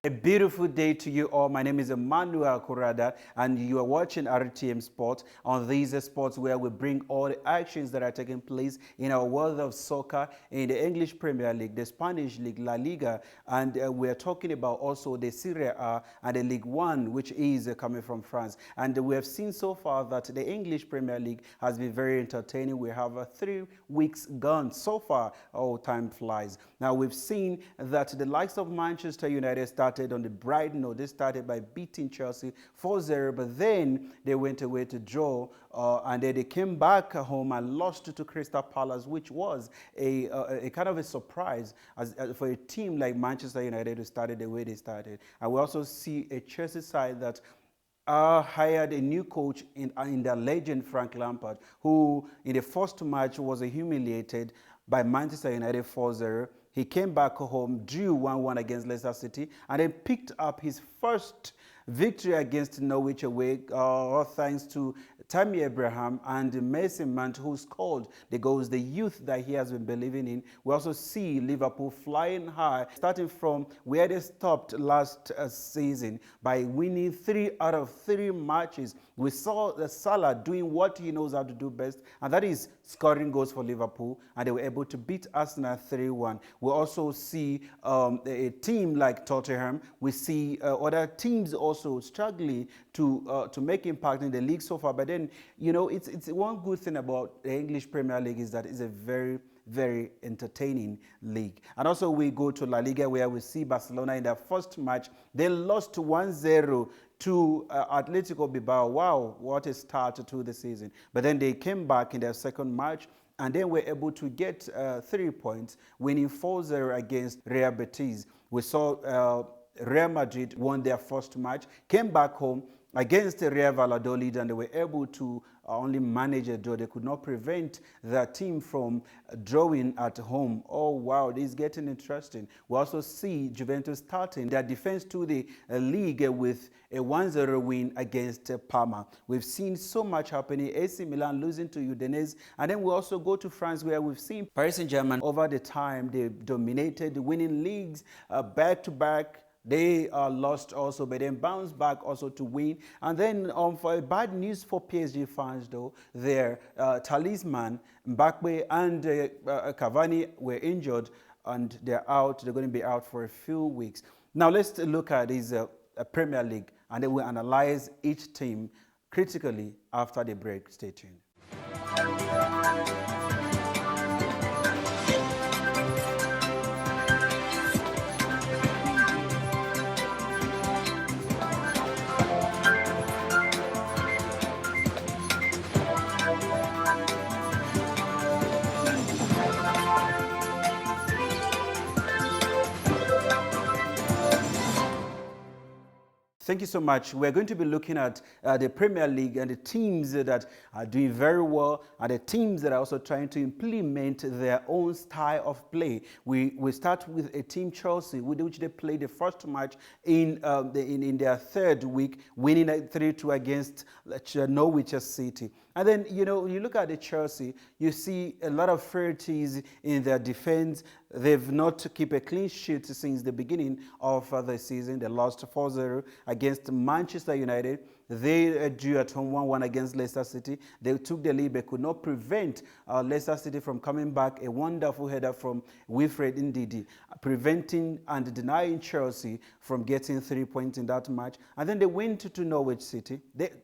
A beautiful day to you all. My name is Emmy Akura Adaa, and you are watching RTM Sport on these sports where we bring all the actions that are taking place in our world of soccer, in the English Premier League, the Spanish League, La Liga, and we are talking about also the Serie A and the Ligue 1, which is coming from France. And we have seen so far that the English Premier League has been very entertaining. We have 3 weeks gone so far. Oh, time flies. Now we've seen that the likes of Manchester United started on the bright note. They started by beating Chelsea 4-0, but then they went away to draw, and then they came back home and lost to Crystal Palace, which was a kind of a surprise for a team like Manchester United who started the way they started. And we also see a Chelsea side that hired a new coach in their legend Frank Lampard, who in the first match was humiliated by Manchester United 4-0. He came back home, drew 1-1 against Leicester City, and then picked up his first victory against Norwich away, all thanks to Tammy Abraham and Mason Mount, who scored the goals, the youth that he has been believing in. We also see Liverpool flying high, starting from where they stopped last season by winning 3 out of 3 matches. We saw Salah doing what he knows how to do best, and that is scoring goals for Liverpool, and they were able to beat Arsenal 3-1. We also see a team like Tottenham. We see other teams also struggling to make impact in the league so far. But then, you know, it's one good thing about the English Premier League is that it's a very entertaining league. And also we go to La Liga, where we see Barcelona in their first match. They lost 1-0 to Atletico Bilbao. Wow, what a start to the season. But then they came back in their second match, and then were able to get 3 points, winning 4-0 against Real Betis. We saw Real Madrid won their first match, came back home against Real Valladolid, and they were able to only manage a draw. They could not prevent their team from drawing at home. Oh wow, this is getting interesting. We also see Juventus starting their defense to the league with a 1-0 win against Parma. We've seen so much happening. AC Milan losing to Udinese, and then we also go to France, where we've seen Paris Saint-Germain over the time. They dominated, winning leagues back to back. They lost also, but then bounced back also to win. And then for bad news for PSG fans, though, their talisman, Mbappe and Cavani were injured, and they're out. They're going to be out for a few weeks. Now let's look at this Premier League, and then we'll analyze each team critically after the break. Stay tuned. Thank you so much. We're going to be looking at the Premier League and the teams that are doing very well, and the teams that are also trying to implement their own style of play. We start with a team, Chelsea, with which they played the first match in their third week, winning 3-2 against Norwich City. And then, you know, you look at the Chelsea, you see a lot of frailties in their defense. They've not kept a clean sheet since the beginning of the season. They lost 4-0 against Manchester United. They drew at home 1-1 against Leicester City. They took the lead, but could not prevent Leicester City from coming back. A wonderful header from Wilfred Ndidi, preventing and denying Chelsea from getting 3 points in that match. And then they went to Norwich City.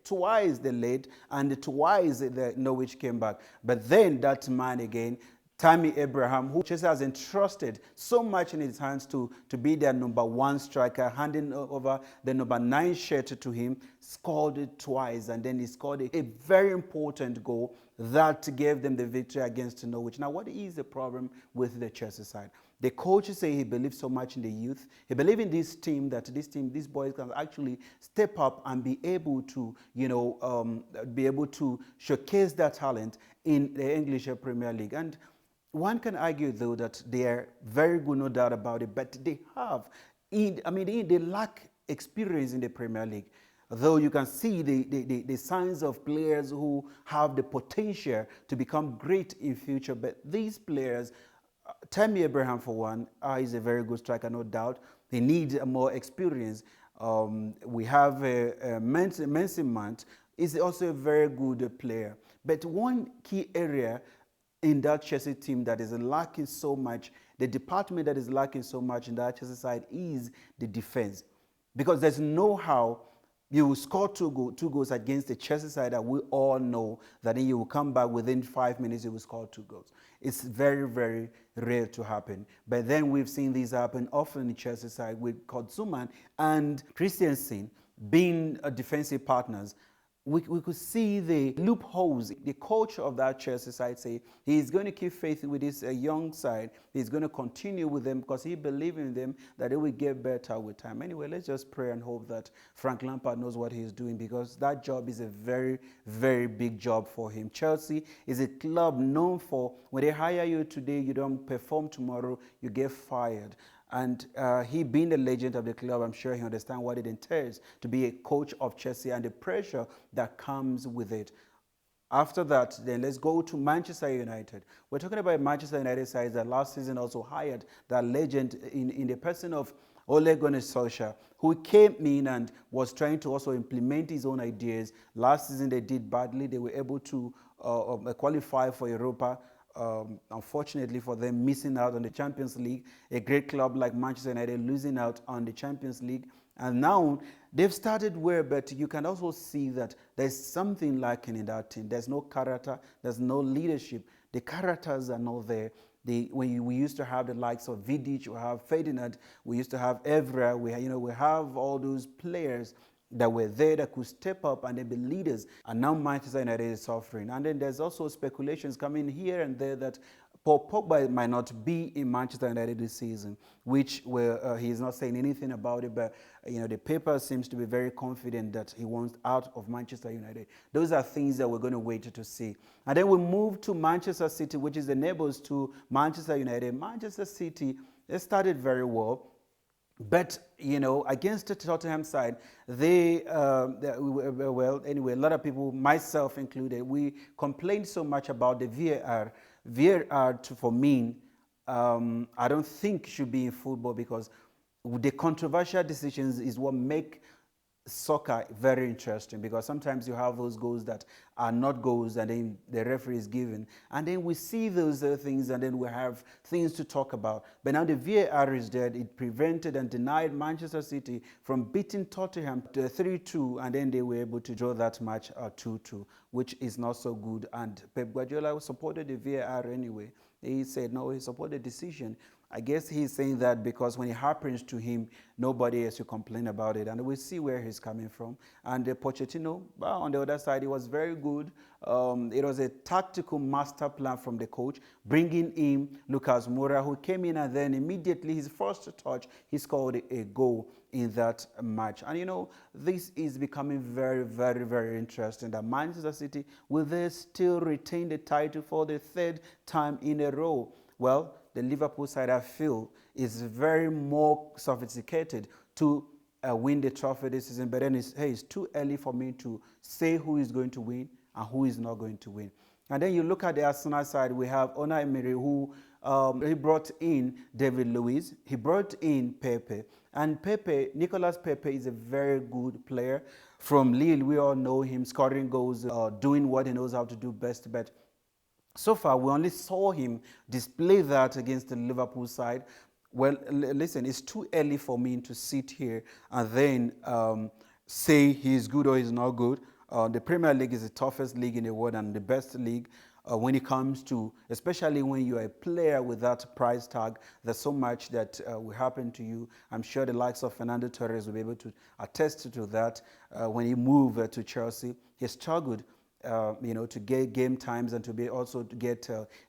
Twice they led, and twice the Norwich came back. But then that man again, Tammy Abraham, who Chelsea has entrusted so much in his hands to be their number 1 striker, handing over the number 9 shirt to him, scored it twice, and then he scored a very important goal that gave them the victory against Norwich. Now, what is the problem with the Chelsea side? The coach say he believes so much in the youth. He believes in this team, that these boys can actually step up and be able to, you know, be able to showcase their talent in the English Premier League. And one can argue, though, that they are very good, no doubt about it, but they they lack experience in the Premier League. Though you can see the signs of players who have the potential to become great in future, but these players, Tammy Abraham for one, is a very good striker, no doubt. They need more experience. We have Mensa Mount is also a very good player. But one key area in that Chelsea team that is lacking so much, the department that is lacking so much in that Chelsea side is the defense. Because there's no how you will score two goals against the Chelsea side that we all know that then you will come back within 5 minutes, you will score 2 goals. It's very, very rare to happen. But then we've seen this happen often in the Chelsea side with Kotzuman and Christensen being defensive partners. We could see the loopholes. The coach of that Chelsea side say he's going to keep faith with his young side. He's going to continue with them because he believes in them that they will get better with time. Anyway, let's just pray and hope that Frank Lampard knows what he's doing, because that job is a very, very big job for him. Chelsea is a club known for when they hire you today, you don't perform tomorrow, you get fired. And he being the legend of the club, I'm sure he understands what it entails to be a coach of Chelsea and the pressure that comes with it. After that, then let's go to Manchester United. We're talking about Manchester United side that last season also hired that legend in the person of Ole Gunnar Solskjaer, who came in and was trying to also implement his own ideas. Last season they did badly. They were able to qualify for Europa. Unfortunately for them, missing out on the Champions League. A great club like Manchester United losing out on the Champions League. And now they've started well, but you can also see that there's something lacking in that team. There's no character, there's no leadership. The characters are not there. We used to have the likes of Vidic, we have Ferdinand, we used to have Evra, we have all those players that were there that could step up and then be leaders. And now Manchester United is suffering. And then there's also speculations coming here and there that Paul Pogba might not be in Manchester United this season, which he's not saying anything about it, but the paper seems to be very confident that he wants out of Manchester United. Those are things that we're going to wait to see. And then we move to Manchester City, which is the neighbors to Manchester United. Manchester City, they started very well. But, against the Tottenham side, well, anyway, a lot of people, myself included, we complained so much about the VAR. VAR, for me, I don't think should be in football, because the controversial decisions is what make soccer very interesting, because sometimes you have those goals that are not goals and then the referee is given, and then we see those things and then we have things to talk about. But now the VAR is dead. It prevented and denied Manchester City from beating Tottenham 3-2, and then they were able to draw that match 2-2, which is not so good. And Pep Guardiola supported the VAR anyway. He said no, he supported the decision. I guess he's saying that because when it happens to him, nobody else will complain about it. And we'll see where he's coming from. And Pochettino, well, on the other side, he was very good. It was a tactical master plan from the coach, bringing in Lucas Moura, who came in and then immediately his first touch, he scored a goal in that match. And this is becoming very, very, very interesting, that Manchester City, will they still retain the title for the 3rd time in a row? Well, the Liverpool side, I feel, is very more sophisticated to win the trophy this season. But then it's too early for me to say who is going to win and who is not going to win. And then you look at the Arsenal side, we have Unai Emery, who he brought in David Luiz, he brought in Pepe. And Nicolas Pepe is a very good player. From Lille, we all know him scoring goals, doing what he knows how to do best. But so far, we only saw him display that against the Liverpool side. Well, listen, it's too early for me to sit here and then say he's good or he's not good. The Premier League is the toughest league in the world and the best league when it comes to, especially when you're a player with that price tag. There's so much that will happen to you. I'm sure the likes of Fernando Torres will be able to attest to that. When he moved to Chelsea, he struggled to get game times and to be also to get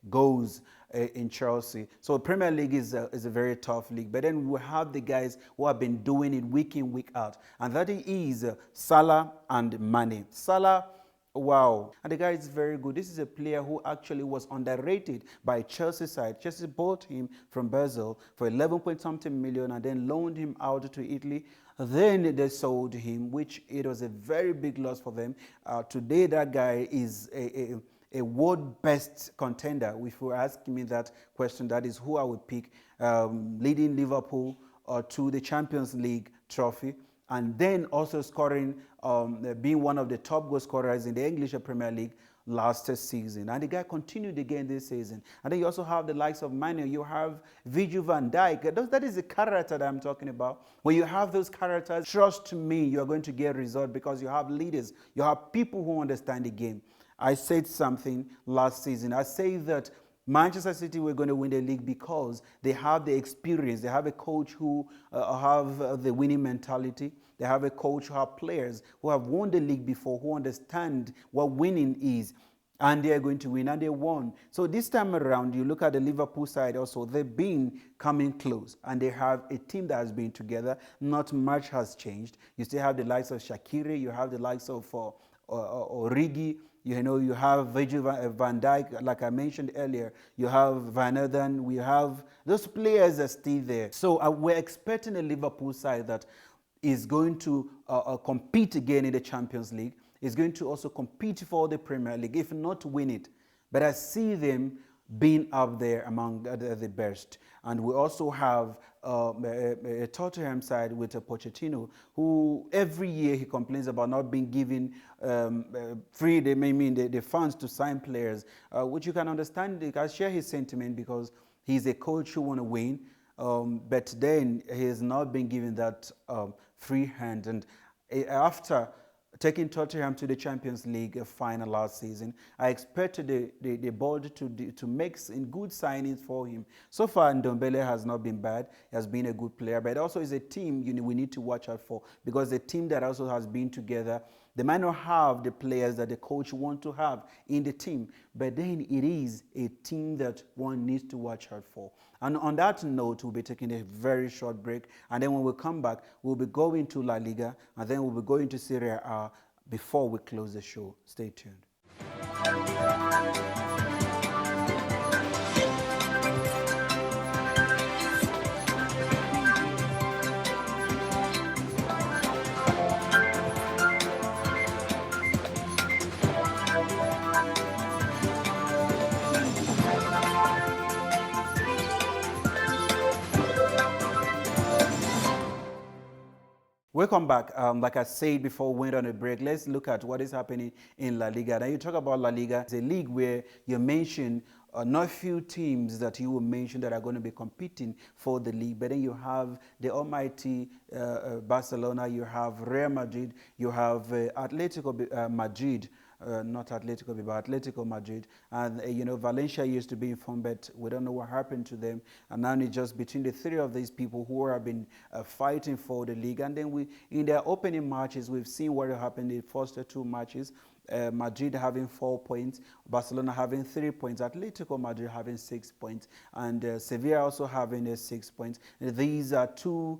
goals in Chelsea. So Premier League is a very tough league. But then we have the guys who have been doing it week in, week out. And that is Salah and Mane. Salah, wow. And the guy is very good. This is a player who actually was underrated by Chelsea side. Chelsea bought him from Basel for 11 point something million and then loaned him out to Italy. Then they sold him, which it was a very big loss for them. Today, that guy is a world best contender. If you ask me that question, that is who I would pick, leading Liverpool to the Champions League trophy, and then also scoring, being one of the top goal scorers in the English Premier League last season. And the guy continued again this season. And then you also have the likes of Manu, you have Virgil van Dijk. That is the character that I'm talking about. When you have those characters, trust me, you're going to get a result because you have leaders, you have people who understand the game. I said something last season. I say that Manchester City were going to win the league because they have the experience. They have a coach who have the winning mentality. They have a coach who have players who have won the league before, who understand what winning is. And they are going to win, and they won. So this time around, you look at the Liverpool side also, they've been coming close, and they have a team that has been together. Not much has changed. You still have the likes of Shaqiri, you have the likes of Origi, you have Virgil van Dijk, like I mentioned earlier. You have Van Eden. We have those players are still there. So we're expecting a Liverpool side that is going to compete again in the Champions League. Is going to also compete for the Premier League, if not win it. But I see them being up there among the best. And we also have a Tottenham side with a Pochettino, who every year he complains about not being given free, the funds to sign players, which you can understand. I share his sentiment because he's a coach who want to win, but then he has not been given that free hand. And after taking Tottenham to the Champions League final last season, I expected the board to make good signings for him. So far, Ndombele has not been bad. He has been a good player, but also is a team we need to watch out for, because the team that also has been together, they might not have the players that the coach wants to have in the team, but then it is a team that one needs to watch out for. And on that note, we'll be taking a very short break. And then when we come back, we'll be going to La Liga, and then we'll be going to Serie A before we close the show. Stay tuned. Welcome back. Like I said before we went on a break, let's look at what is happening in La Liga. Now you talk about La Liga. It's a league where you mention not few teams that you will mention that are going to be competing for the league. But then you have the almighty Barcelona, you have Real Madrid, you have Atletico Madrid. Not Atletico, but Atletico Madrid. And, Valencia used to be informed, but we don't know what happened to them. And now it's just between the three of these people who have been fighting for the league. And then in their opening matches, we've seen what happened in the first two matches. Madrid having 4 points, Barcelona having 3 points, Atletico Madrid having 6 points, and Sevilla also having 6 points. These are three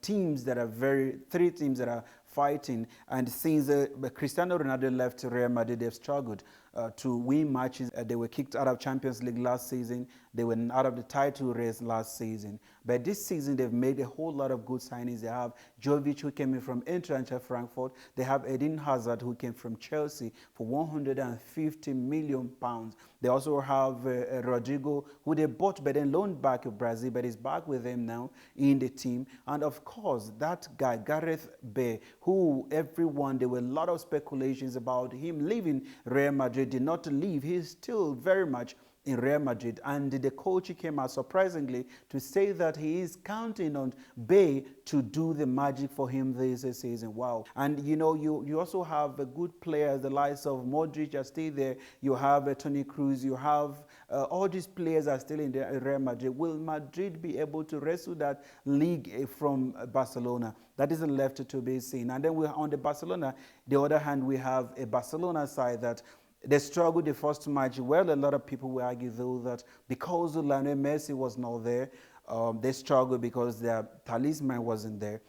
teams that are fighting. And since Cristiano Ronaldo left Real Madrid, they've struggled to win matches. They were kicked out of Champions League last season. They were out of the title race last season. But this season, they've made a whole lot of good signings. They have Jovic, who came in from Eintracht Frankfurt. They have Eden Hazard, who came from Chelsea for £150 million. They also have Rodrigo, who they bought but then loaned back to Brazil, but is back with them now in the team. And of course, that guy, Gareth Bale, who there were a lot of speculations about him leaving Real Madrid, did not leave. He's still very much in Real Madrid, and the coach came out surprisingly to say that he is counting on Bale to do the magic for him this season. Wow. And you also have good players, the likes of Modric are still there. You have Toni Kroos, you have all these players are still in Real Madrid. Will Madrid be able to wrestle that league from Barcelona? That isn't left to be seen. And then on the Barcelona, the other hand, we have a Barcelona side that they struggled the first match. Well, a lot of people will argue, though, that because Lionel Messi was not there, they struggled because their talisman wasn't there.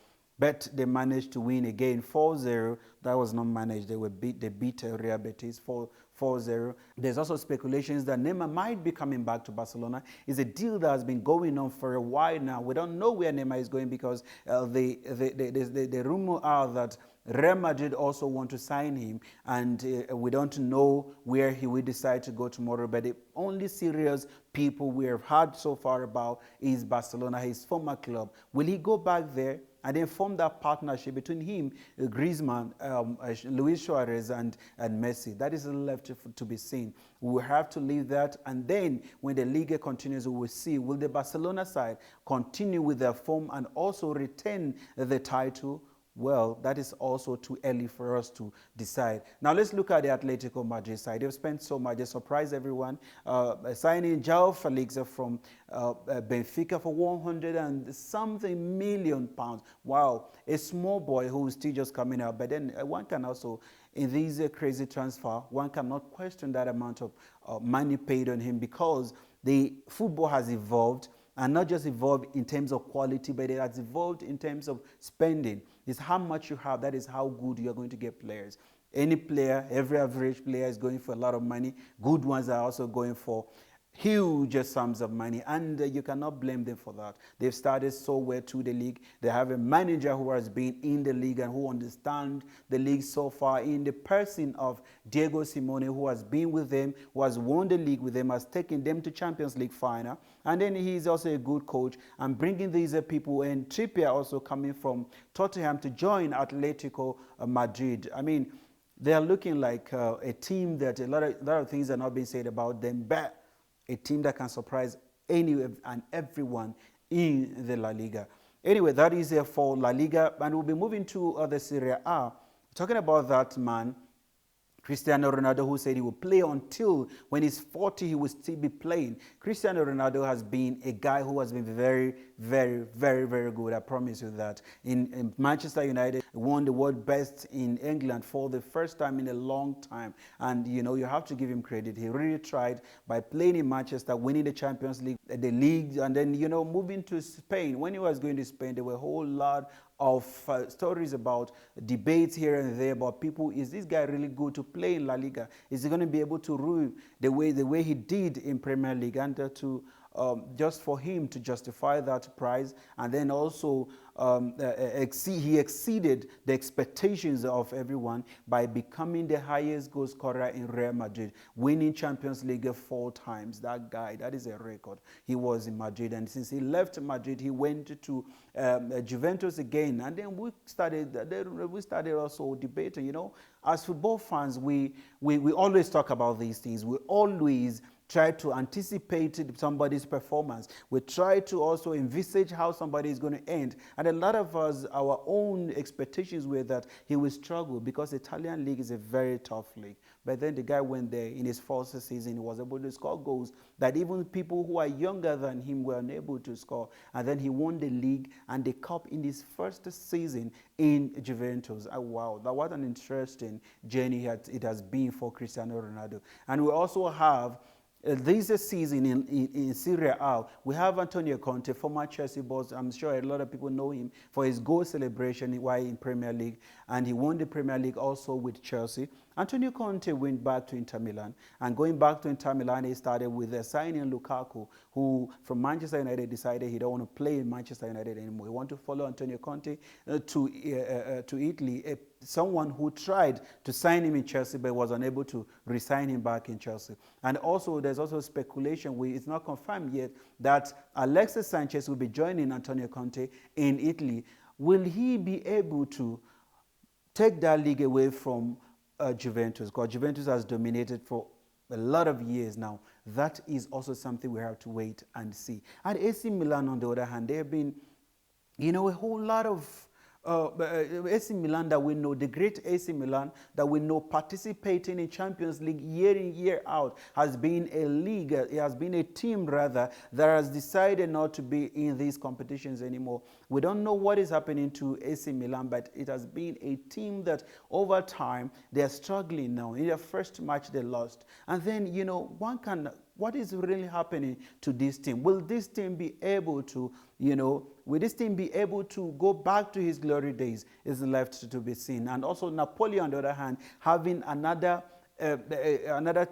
but they managed to win again 4-0. That was not managed. They beat Real Betis 4-0. There's also speculations that Neymar might be coming back to Barcelona. It's a deal that has been going on for a while now. We don't know where Neymar is going because the rumor are that Real Madrid also want to sign him, and we don't know where he will decide to go tomorrow. But the only serious people we have heard so far about is Barcelona, his former club. Will he go back there and then form that partnership between him, Griezmann, Luis Suarez, and Messi? That is left to be seen. We will have to leave that, and then when the league continues, we will see, will the Barcelona side continue with their form and also retain the title? Well, that is also too early for us to decide. Now, let's look at the Atletico Madrid side. They've spent so much. They surprised everyone, signing João Felix from Benfica for 100 and something million pounds. Wow, a small boy who is still just coming out. But then one can also, in these crazy transfer, one cannot question that amount of money paid on him, because the football has evolved. And not just evolved in terms of quality, but it has evolved in terms of spending. It's how much you have, that is how good you're going to get players. Any player, every average player is going for a lot of money. Good ones are also going for huge sums of money, and you cannot blame them for that. They've started so well to the league. They have a manager who has been in the league and who understands the league so far, in the person of Diego Simeone, who has been with them, who has won the league with them, has taken them to Champions League final, and then he's also a good coach and bringing these people, and Trippier also coming from Tottenham to join Atletico Madrid. I mean, they are looking like a team that a lot of things are not being said about them, but a team that can surprise any and everyone in the La Liga. Anyway, that is it for La Liga, and we'll be moving to the Serie A. Talking about that man, Cristiano Ronaldo, who said he will play until when he's 40, he will still be playing. Cristiano Ronaldo has been a guy who has been very, very, very, very good. I promise you that. In Manchester United, won the world best in England for the first time in a long time. And, you know, you have to give him credit. He really tried by playing in Manchester, winning the Champions League, the league, and then, you know, moving to Spain. When he was going to Spain, there were a whole lot of stories about debates here and there about people, is this guy really good to play in La Liga? Is he going to be able to rule the way he did in Premier League? And just for him to justify that price, and then also he exceeded the expectations of everyone by becoming the highest goal scorer in Real Madrid, winning Champions League 4 times. That guy, that is a record. He was in Madrid, and since he left Madrid, he went to Juventus again, and then we started also debating. You know, as football fans, we always talk about these things. We always try to anticipate somebody's performance. We try to also envisage how somebody is going to end. And a lot of us, our own expectations were that he will struggle because the Italian league is a very tough league. But then the guy went there in his first season. He was able to score goals that even people who are younger than him were unable to score. And then he won the league and the cup in his first season in Juventus. Wow, that was an interesting journey it has been for Cristiano Ronaldo. And we also have this season in Serie A, we have Antonio Conte, former Chelsea boss. I'm sure a lot of people know him for his goal celebration while in Premier League, and he won the Premier League also with Chelsea. Antonio Conte went back to Inter Milan, and going back to Inter Milan, he started with signing Lukaku, who from Manchester United decided he don't want to play in Manchester United anymore. He wanted to follow Antonio Conte to Italy, someone who tried to sign him in Chelsea but was unable to re-sign him back in Chelsea. And also, there's also speculation, it's not confirmed yet, that Alexis Sanchez will be joining Antonio Conte in Italy. Will he be able to take that league away from Juventus? Because Juventus has dominated for a lot of years now. That is also something we have to wait and see. And AC Milan, on the other hand, they have been, you know, a whole lot of AC Milan that we know, the great AC Milan that we know participating in Champions League year in, year out, has been a league, it has been a team rather, that has decided not to be in these competitions anymore. We don't know what is happening to AC Milan, but it has been a team that over time, they are struggling now. In their first match, they lost. And then, you know, one what is really happening to this team? Will this team be able to, will this team be able to go back to his glory days? Is left to be seen. And also Napoli, on the other hand, having another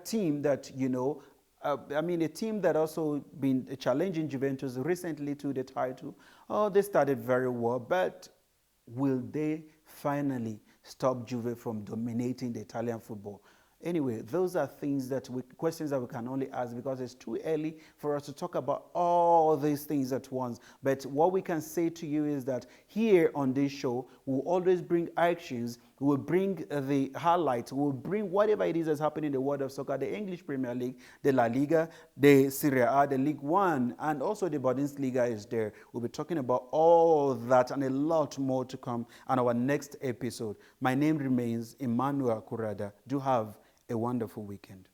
team that, a team that also been challenging Juventus recently to the title. Oh, they started very well, but will they finally stop Juve from dominating the Italian football? Anyway, those are questions that we can only ask, because it's too early for us to talk about all these things at once. But what we can say to you is that here on this show, we'll always bring actions, we'll bring the highlights, we'll bring whatever it is that's happening in the world of soccer, the English Premier League, the La Liga, the Serie A, the League One, and also the Bundesliga is there. We'll be talking about all that and a lot more to come on our next episode. My name remains Emmanuel Akura Adaa. Do have a wonderful weekend.